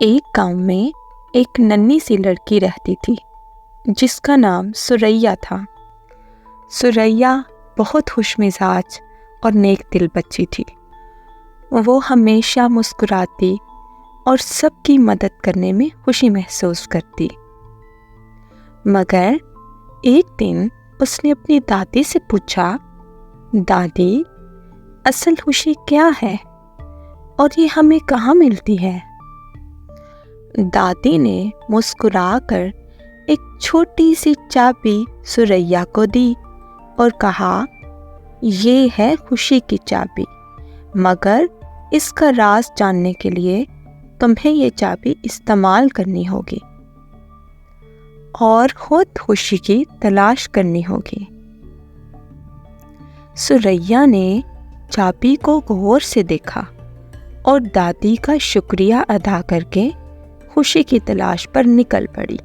ایک گاؤں میں ایک ننھی سی لڑکی رہتی تھی جس کا نام سریا تھا۔ سریا بہت خوش مزاج اور نیک دل بچی تھی۔ وہ ہمیشہ مسکراتی اور سب کی مدد کرنے میں خوشی محسوس کرتی۔ مگر ایک دن اس نے اپنی دادی سے پوچھا، دادی، اصل خوشی کیا ہے اور یہ ہمیں کہاں ملتی ہے؟ دادی نے مسکرا کر ایک چھوٹی سی چابی سریا کو دی اور کہا، یہ ہے خوشی کی چابی، مگر اس کا راز جاننے کے لیے تمہیں یہ چابی استعمال کرنی ہوگی اور خود خوشی کی تلاش کرنی ہوگی۔ سریا نے چابی کو غور سے دیکھا اور دادی کا شکریہ ادا کر کے خوشی کی تلاش پر نکل پڑی۔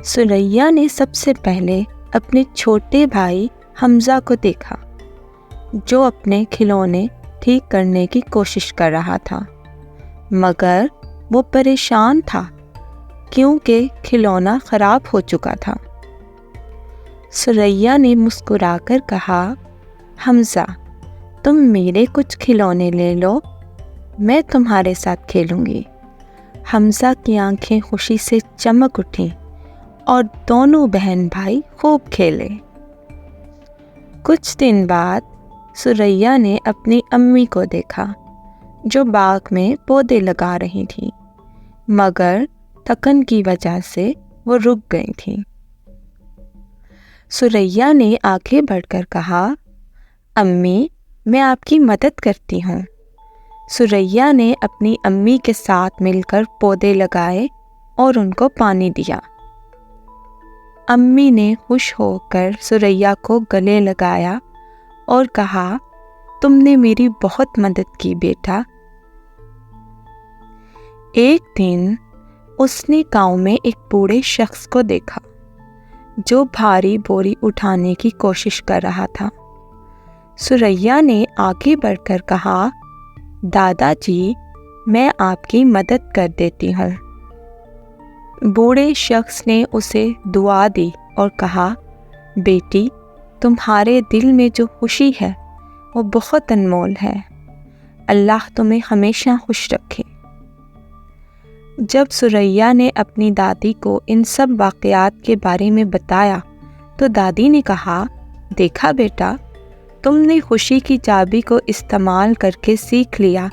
سریا نے سب سے پہلے اپنے چھوٹے بھائی حمزہ کو دیکھا جو اپنے کھلونے ٹھیک کرنے کی کوشش کر رہا تھا، مگر وہ پریشان تھا کیونکہ کھلونا خراب ہو چکا تھا۔ سریا نے مسکرا کر کہا، حمزہ، تم میرے کچھ کھلونے لے لو، میں تمہارے ساتھ کھیلوں گی۔ حمزہ کی آنکھیں خوشی سے چمک اٹھیں اور دونوں بہن بھائی خوب کھیلے۔ کچھ دن بعد سریا نے اپنی امی کو دیکھا جو باغ میں پودے لگا رہی تھیں، مگر تھکن کی وجہ سے وہ رک گئی تھیں۔ سریا نے آگے بڑھ کر کہا، امی، میں آپ کی مدد کرتی ہوں۔ سریا نے اپنی امی کے ساتھ مل کر پودے لگائے اور ان کو پانی دیا۔ امی نے خوش ہو کر سریا کو گلے لگایا اور کہا، تم نے میری بہت مدد کی بیٹا۔ ایک دن اس نے گاؤں میں ایک بوڑھے شخص کو دیکھا جو بھاری بوری اٹھانے کی کوشش کر رہا تھا۔ سریا نے آگے بڑھ کر کہا، دادا جی، میں آپ کی مدد کر دیتی ہوں۔ بوڑھے شخص نے اسے دعا دی اور کہا، بیٹی، تمہارے دل میں جو خوشی ہے وہ بہت انمول ہے، اللہ تمہیں ہمیشہ خوش رکھے۔ جب سریا نے اپنی دادی کو ان سب واقعات کے بارے میں بتایا تو دادی نے کہا، دیکھا بیٹا، تم نے خوشی کی چابی کو استعمال کر کے سیکھ لیا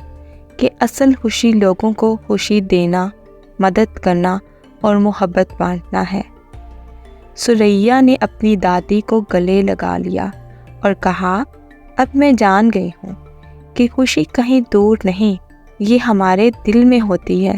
کہ اصل خوشی لوگوں کو خوشی دینا، مدد کرنا اور محبت بانٹنا ہے۔ سریا نے اپنی دادی کو گلے لگا لیا اور کہا، اب میں جان گئی ہوں کہ خوشی کہیں دور نہیں، یہ ہمارے دل میں ہوتی ہے۔